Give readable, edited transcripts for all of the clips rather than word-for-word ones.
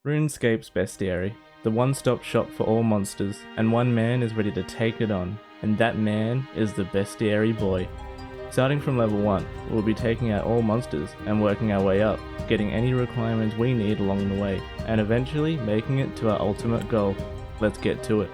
Runescape's Bestiary, the one-stop shop for all monsters, and one man is ready to take it on, and that man is the Bestiary boy. Starting from level 1, we'll be taking out all monsters and working our way up, getting any requirements we need along the way, and eventually making it to our ultimate goal. Let's get to it.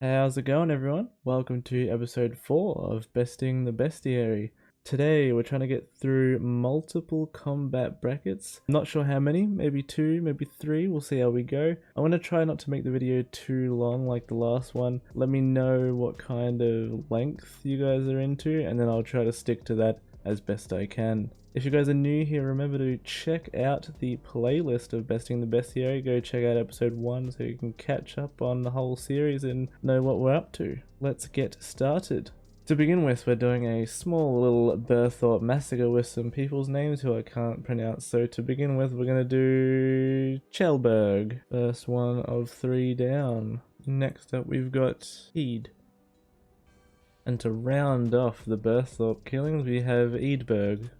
How's it going, everyone? Welcome to episode 4 of Besting the Bestiary. Today we're trying to get through multiple combat brackets. Not sure how many, maybe 2, maybe 3, we'll see how we go. I'm going to try not to make the video too long like the last one. Let me know what kind of length you guys are into, and then I'll try to stick to that as best I can. If you guys are new here, remember to check out the playlist of Besting the Bestiary. Go check out episode 1 so you can catch up on the whole series and know what we're up to. Let's get started. To begin with, we're doing a small little Berthold massacre with some people's names who I can't pronounce. So to begin with, we're going to do Chelberg. First one of 3 down. Next up, we've got Heed. And to round off the Berthold killings, we have Eidberg.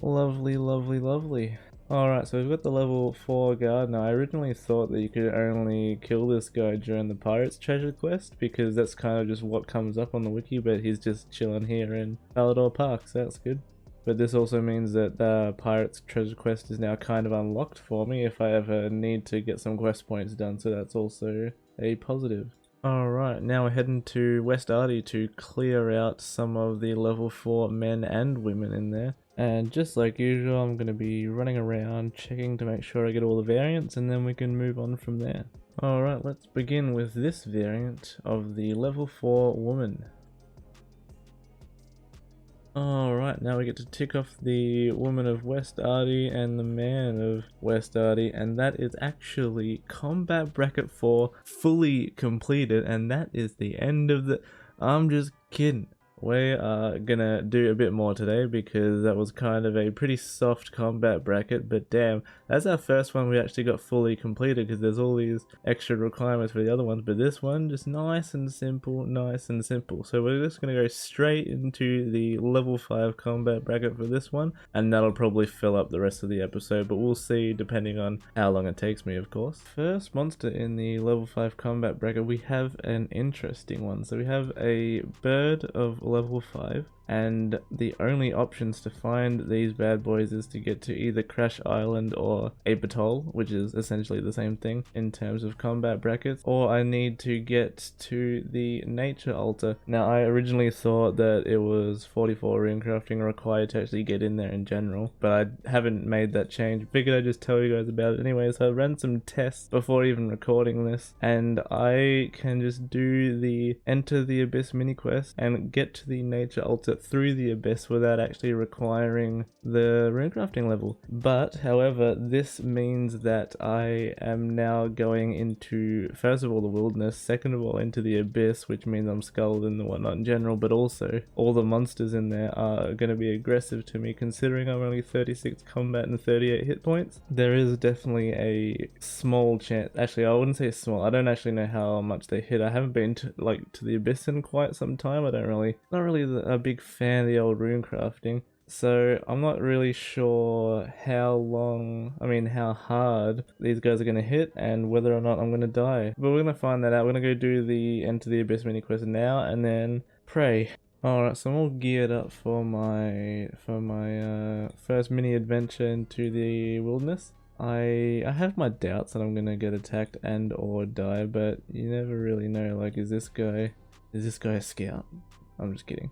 Lovely, lovely, lovely. Alright, so we've got the level 4 guard. Now, I originally thought that you could only kill this guy during the Pirate's treasure quest, because that's kind of just what comes up on the wiki, but he's just chilling here in Falador Park, so that's good. But this also means that the Pirate's treasure quest is now kind of unlocked for me if I ever need to get some quest points done, so that's also a positive. Alright, now we're heading to West Arty to clear out some of the level 4 men and women in there. And just like usual, I'm going to be running around checking to make sure I get all the variants, and then we can move on from there. Alright, let's begin with this variant of the level 4 woman. Alright, now we get to tick off the woman of West Arty and the man of West Arty, and that is actually combat bracket 4 fully completed, and that is the end of the... I'm just kidding. We are gonna do a bit more today because that was kind of a pretty soft combat bracket, but damn, that's our first one we actually got fully completed because there's all these extra requirements for the other ones, but this one just nice and simple, nice and simple. So we're just gonna go straight into the level 5 combat bracket for this one, and that'll probably fill up the rest of the episode, but we'll see depending on how long it takes me, of course. First monster in the level 5 combat bracket, we have an interesting one. So we have a bird of level 5, and the only options to find these bad boys is to get to either Crash Island or a Berthold, which is essentially the same thing in terms of combat brackets, or I need to get to the nature altar. Now, I originally thought that it was 44 runecrafting required to actually get in there in general, but I haven't made that change. Figured I'd just tell you guys about it anyway. So I ran some tests before even recording this, and I can just do the Enter the Abyss mini quest and get to the nature altar through the abyss without actually requiring the runecrafting level. But however, this means that I am now going into, first of all, the wilderness, second of all into the abyss, which means I'm skulled and whatnot in general, but also all the monsters in there are going to be aggressive to me considering I'm only 36 combat and 38 hit points. There is definitely a small chance, actually I wouldn't say small, I don't actually know how much they hit. I haven't been to the abyss in quite some time. I don't really, not really a big fan of the old runecrafting, so I'm not really sure how hard these guys are going to hit and whether or not I'm going to die. But we're going to find that out. We're going to go do the Enter the Abyss mini quest now and then pray. Alright, so I'm all geared up for my first mini adventure into the wilderness. I have my doubts that I'm going to get attacked and or die, but you never really know. Like, is this guy a scout? I'm just kidding.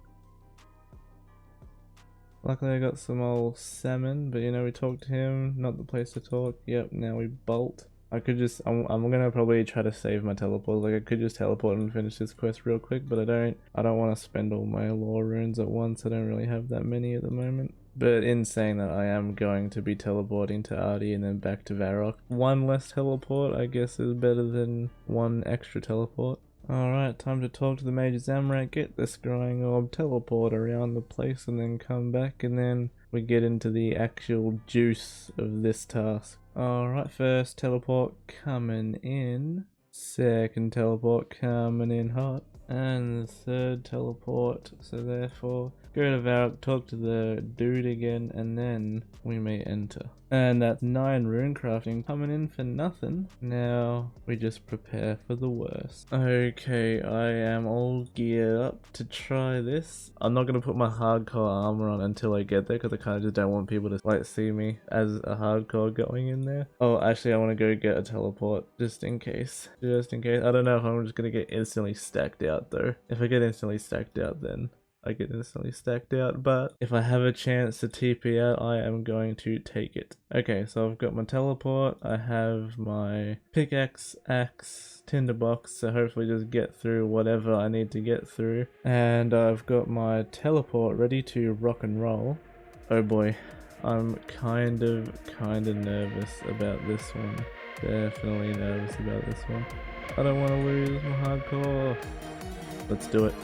Luckily I got some old salmon, but you know, we talked to him, not the place to talk. Yep, now we bolt. I could just, I'm gonna probably try to save my teleport. Like, I could just teleport and finish this quest real quick, but I don't want to spend all my lore runes at once. I don't really have that many at the moment. But in saying that, I am going to be teleporting to Arty and then back to Varrock. One less teleport, I guess, is better than one extra teleport. Alright, time to talk to the Major Zamrak, get the scrying orb, teleport around the place, and then come back, and then we get into the actual juice of this task. Alright, first teleport coming in, second teleport coming in hot, and the third teleport, so therefore Go to Varrock, talk to the dude again, and then we may enter. And that's 9 rune crafting coming in for nothing. Now we just prepare for the worst. Okay, I am all geared up to try this. I'm not gonna put my hardcore armor on until I get there because I kind of just don't want people to like see me as a hardcore going in there. Oh, actually I want to go get a teleport just in case. Just in case. I don't know if I'm just gonna get instantly stacked out though. If I get instantly stacked out, then I get instantly stacked out, but if I have a chance to TP out, I am going to take it. Okay, so I've got my teleport, I have my pickaxe, axe, tinderbox, so hopefully just get through whatever I need to get through. And I've got my teleport ready to rock and roll. Oh boy, I'm kind of nervous about this one. Definitely nervous about this one. I don't want to lose my hardcore. Let's do it.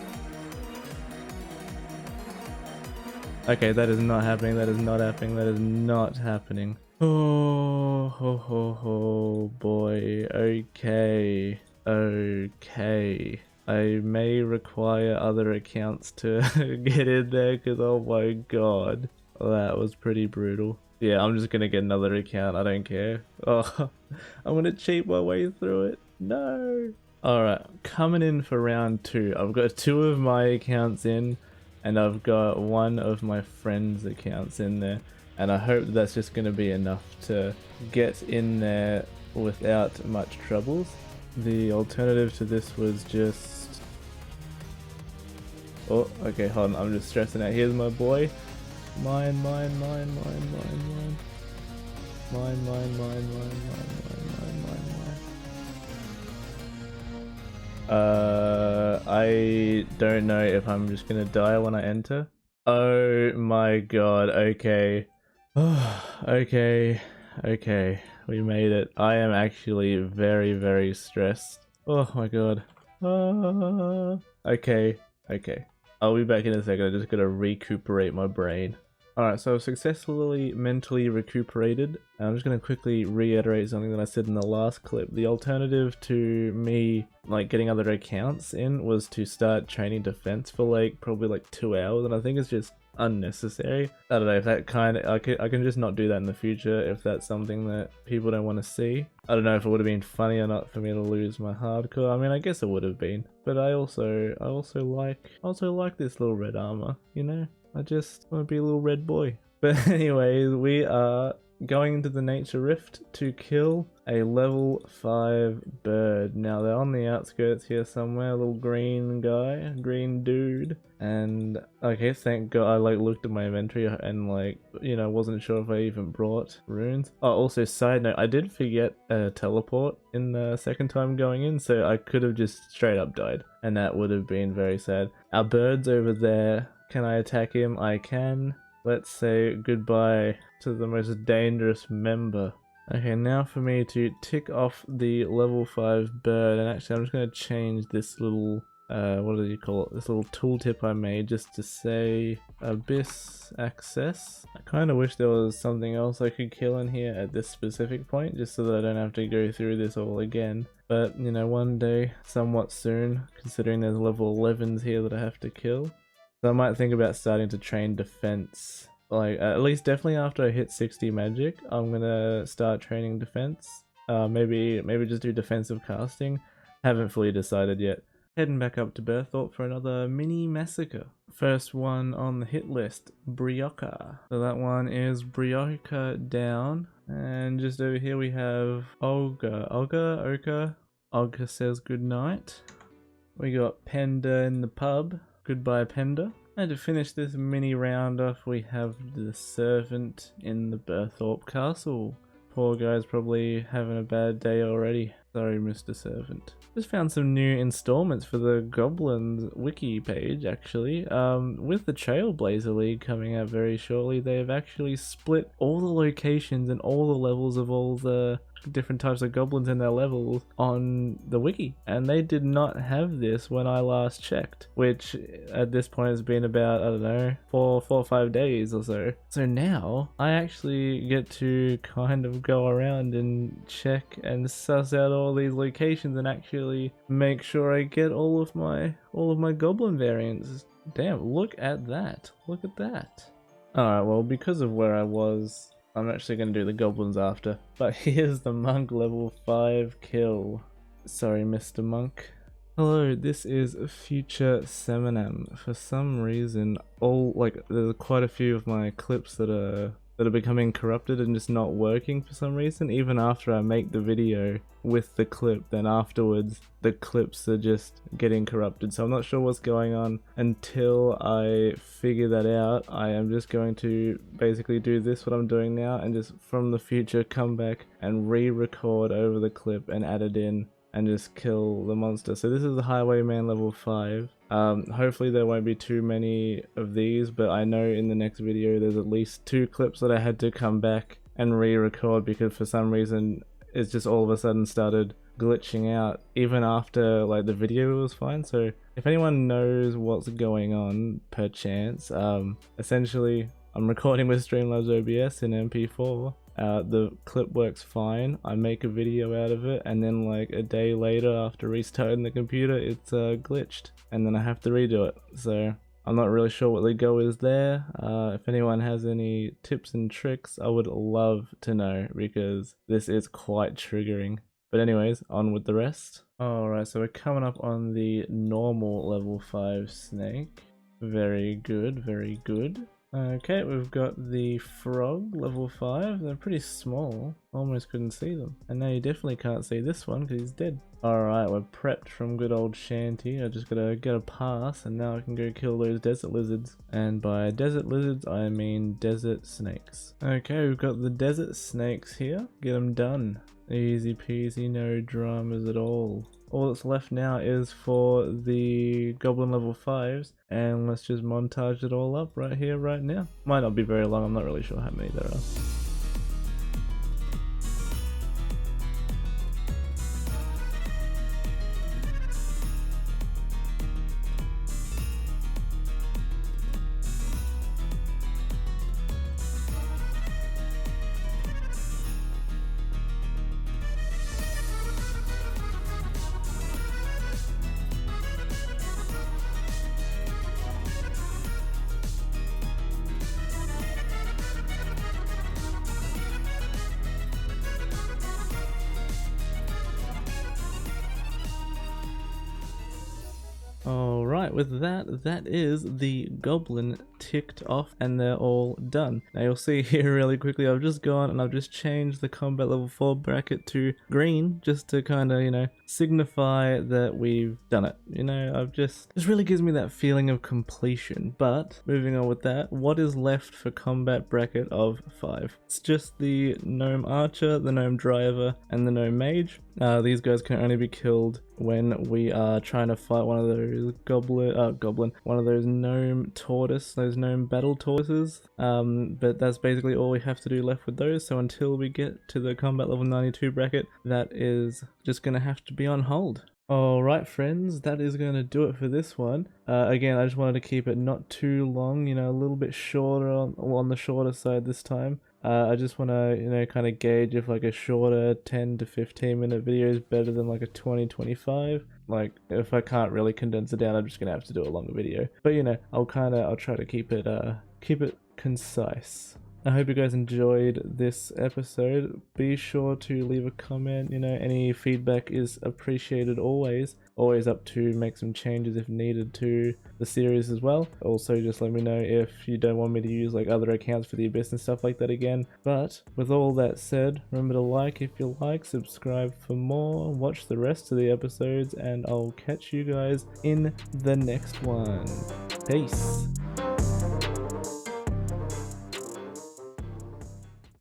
Okay, that is not happening, that is not happening, that is not happening. Oh, ho, ho, ho, boy. Okay. Okay. I may require other accounts to get in there, because oh my god. That was pretty brutal. Yeah, I'm just gonna get another account, I don't care. Oh, I'm gonna cheat my way through it. No! Alright, coming in for round 2. I've got 2 of my accounts in. And I've got 1 of my friends' accounts in there, and I hope that's just going to be enough to get in there without much troubles. The alternative to this was just... Oh, okay, hold on, I'm just stressing out. Here's my boy. Mine. I don't know if I'm just gonna die when I enter. Oh my god, okay. Okay, we made it. I am actually very stressed. Oh my god. Okay. I'll be back in a second, I just gotta recuperate my brain. Alright, so I've successfully mentally recuperated. I'm just going to quickly reiterate something that I said in the last clip. The alternative to me like getting other accounts in was to start training defense for like probably like 2 hours, and I think it's just unnecessary. I don't know if that kind of I can just not do that in the future if that's something that people don't want to see. I don't know if it would have been funny or not for me to lose my hardcore. I mean, I guess it would have been, but I also like this little red armor, you know? I just want to be a little red boy. But anyways, we are going into the Nature Rift to kill a level 5 bird. Now they're on the outskirts here somewhere, a little green guy, green dude. And okay, thank god I like looked at my inventory and like, you know, wasn't sure if I even brought runes. Oh, also side note, I did forget a teleport in the second time going in, so I could have just straight up died. And that would have been very sad. Our bird's over there. Can I attack him? I can. Let's say goodbye to the most dangerous member. Okay, now for me to tick off the level 5 bird, and actually I'm just going to change this little, what do you call it? This little tooltip I made just to say Abyss access. I kind of wish there was something else I could kill in here at this specific point, just so that I don't have to go through this all again. But, you know, one day, somewhat soon, considering there's level 11s here that I have to kill. So I might think about starting to train defense, like at least definitely after I hit 60 magic, I'm gonna start training defense. Maybe just do defensive casting. Haven't fully decided yet. Heading back up to Berthold for another mini massacre. First one on the hit list, Brioka. So that one is Brioka down, and just over here we have Olga says goodnight. We got Penda in the pub. Goodbye, Penda. And to finish this mini round off, we have the servant in the Berthold castle. Poor guy's probably having a bad day already. Sorry, Mr. Servant. Just found some new installments for the Goblins wiki page, actually. With the Trailblazer League coming out very shortly, they've actually split all the locations and all the levels of all the different types of goblins in their levels on the wiki, and they did not have this when I last checked, which at this point has been about, I don't know, 4 or 5 days or so. So now I actually get to kind of go around and check and suss out all these locations and actually make sure I get all of my goblin variants. Damn, look at that. Look at that. Alright, well, because of where I was, I'm actually going to do the goblins after. But here's the monk level 5 kill. Sorry, Mr. Monk. Hello, this is Future Seminam. For some reason, there's quite a few of my clips that are becoming corrupted and just not working for some reason. Even after I make the video with the clip, then afterwards the clips are just getting corrupted. So I'm not sure what's going on. Until I figure that out, I am just going to basically do this, what I'm doing now, and just from the future come back and re-record over the clip and add it in and just kill the monster. So this is the Highwayman level 5. Hopefully there won't be too many of these, but I know in the next video there's at least 2 clips that I had to come back and re-record because for some reason it's just all of a sudden started glitching out even after like the video was fine. So if anyone knows what's going on, perchance, essentially I'm recording with Streamlabs OBS in MP4. The clip works fine, I make a video out of it, and then like a day later after restarting the computer it's glitched and then I have to redo it. So I'm not really sure what the go is there. If anyone has any tips and tricks, I would love to know because this is quite triggering. But anyways, on with the rest. Alright, so we're coming up on the normal level 5 snake. Very good, very good. Okay, we've got the frog, level 5. They're pretty small. Almost couldn't see them. And now you definitely can't see this one because he's dead. Alright, we're prepped from good old Shanty. I just gotta get a pass and now I can go kill those desert lizards. And by desert lizards, I mean desert snakes. Okay, we've got the desert snakes here. Get them done. Easy peasy, no dramas at all. All that's left now is for the goblin level 5s, and let's just montage it all up right here, right now. Might not be very long, I'm not really sure how many there are. Alright, with that is the goblin ticked off and they're all done. Now you'll see here really quickly, I've just gone and I've just changed the combat level 4 bracket to green just to kind of, you know, signify that we've done it. You know, this really gives me that feeling of completion. But moving on with that, what is left for combat bracket of 5? It's just the gnome archer, the gnome driver, and the gnome mage. These guys can only be killed when we are trying to fight one of those one of those gnome tortoise, those gnome battle tortoises. But that's basically all we have to do left with those. So until we get to the combat level 92 bracket, that is just gonna have to be on hold. Alright friends, that is going to do it for this one. Again, I just wanted to keep it not too long, you know, a little bit shorter on the shorter side this time. I just want to, you know, kind of gauge if like a shorter 10 to 15 minute video is better than like a 20-25. Like if I can't really condense it down, I'm just going to have to do a longer video. But you know, I'll try to keep it concise. I hope you guys enjoyed this episode. Be sure to leave a comment, you know, any feedback is appreciated always. Always up to make some changes if needed to the series as well. Also just let me know if you don't want me to use like other accounts for the Abyss and stuff like that again. But with all that said, remember to like if you like, subscribe for more, watch the rest of the episodes, and I'll catch you guys in the next one. Peace.